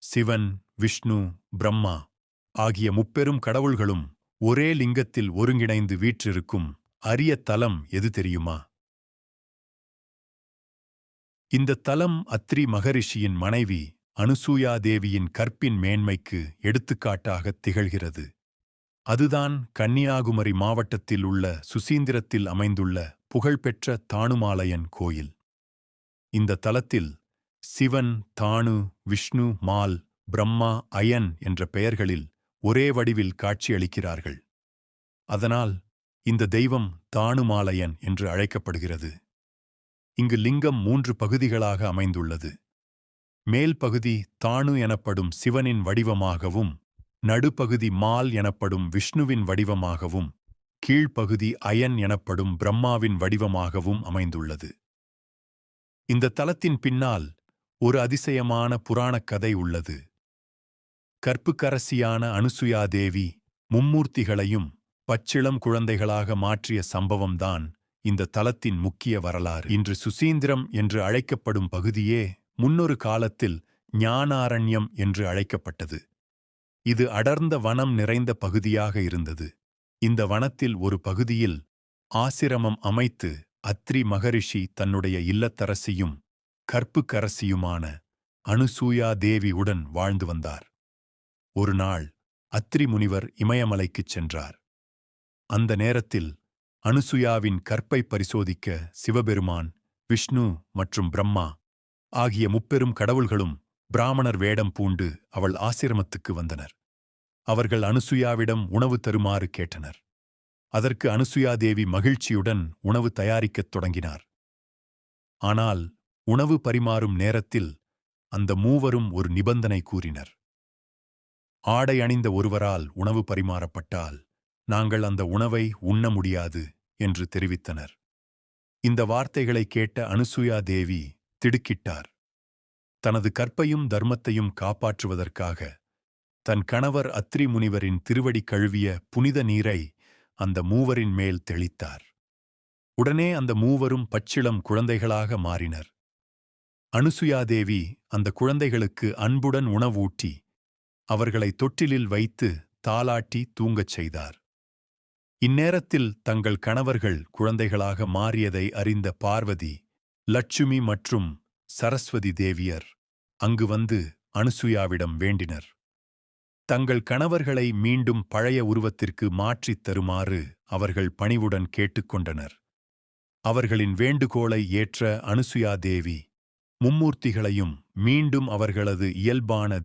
சிவன், விஷ்ணு, பிரம்மா ஆகிய முப்பெரும் கடவுள்களும் ஒரே லிங்கத்தில் ஒருங்கிணைந்து வீற்றிருக்கும் அரிய தலம் எது தெரியுமா? இந்த தலம் அத்ரி மகரிஷியின் மனைவி அனுசூயா தேவியின் கற்பின் மேன்மைக்கு எடுத்துக்காட்டாகத் திகழ்கிறது. அதுதான் கன்னியாகுமரி மாவட்டத்தில் உள்ள சுசீந்திரத்தில் அமைந்துள்ள புகழ்பெற்ற தாணுமாலயன் கோயில். இந்த தலத்தில் சிவன், தாணு, விஷ்ணு, மால், பிரம்மா, அயன் என்ற பெயர்களில் ஒரே வடிவில் காட்சியளிக்கிறார்கள். அதனால் இந்த தெய்வம் தாணுமாலயன் என்று அழைக்கப்படுகிறது. இங்கு லிங்கம் 3 பகுதிகளாக அமைந்துள்ளது. மேல் பகுதி தாணு எனப்படும் சிவனின் வடிவமாகவும், நடுப்பகுதி மால் எனப்படும் விஷ்ணுவின் வடிவமாகவும், கீழ்ப்பகுதி அயன் எனப்படும் பிரம்மாவின் வடிவமாகவும் அமைந்துள்ளது. இந்த தலத்தின் பின்னால் ஒரு அதிசயமான புராணக் கதை உள்ளது. கற்புக்கரசியான அனுசுயா தேவி மும்மூர்த்திகளையும் பச்சிளம் குழந்தைகளாக மாற்றிய சம்பவம்தான் இந்த தலத்தின் முக்கிய வரலாறு. இன்று சுசீந்திரம் என்று அழைக்கப்படும் பகுதியே முன்னொரு காலத்தில் ஞானாரண்யம் என்று அழைக்கப்பட்டது. இது அடர்ந்த வனம் நிறைந்த பகுதியாக இருந்தது. இந்த வனத்தில் ஒரு பகுதியில் ஆசிரமம் அமைத்து அத்ரி மகரிஷி தன்னுடைய இல்லத்தரசியும் கற்புக்கரசியுமான அனுசூயா தேவியுடன் வாழ்ந்து வந்தார். ஒரு நாள் அத்ரி முனிவர் இமயமலைக்குச் சென்றார். அந்த நேரத்தில் அனுசுயாவின் கற்பை பரிசோதிக்க சிவபெருமான், விஷ்ணு மற்றும் பிரம்மா ஆகிய முப்பெரும் கடவுள்களும் பிராமணர் வேடம் பூண்டு அவள் ஆசிரமத்துக்கு வந்தனர். அவர்கள் அனுசுயாவிடம் உணவு தருமாறு கேட்டனர். அதற்கு அனுசுயாதேவி மகிழ்ச்சியுடன் உணவு தயாரிக்கத் தொடங்கினார். ஆனால் உணவு பரிமாறும் நேரத்தில் அந்த மூவரும் ஒரு நிபந்தனை கூறினர். ஆடை அணிந்த ஒருவரால் உணவு பரிமாறப்பட்டால் நாங்கள் அந்த உணவை உண்ண முடியாது என்று தெரிவித்தனர். இந்த வார்த்தைகளை கேட்ட அனுசுயா தேவி திடுக்கிட்டார். தனது கற்பையும் தர்மத்தையும் காப்பாற்றுவதற்காக தன் கணவர் அத்ரி முனிவரின் திருவடி கழுவிய புனித நீரை அந்த மூவரின் மேல் தெளித்தார். உடனே அந்த மூவரும் பச்சிளம் குழந்தைகளாக மாறினர். அனுசுயாதேவி அந்த குழந்தைகளுக்கு அன்புடன் உணவூட்டி அவர்களை தொட்டிலில் வைத்து தாலாட்டி தூங்கச் செய்தார். இந்நேரத்தில் தங்கள் கணவர்கள் குழந்தைகளாக மாறியதை அறிந்த பார்வதி, லட்சுமி மற்றும் சரஸ்வதி தேவியர் அங்கு வந்து அனுசுயாவிடம் வேண்டினர். தங்கள் கணவர்களை மீண்டும் பழைய உருவத்திற்கு மாற்றித் தருமாறு அவர்கள் பணிவுடன் கேட்டுக்கொண்டனர். அவர்களின் வேண்டுகோளை ஏற்ற அனுசுயா தேவி மும்மூர்த்திகளையும் மீண்டும் அவர்களது இயல்பான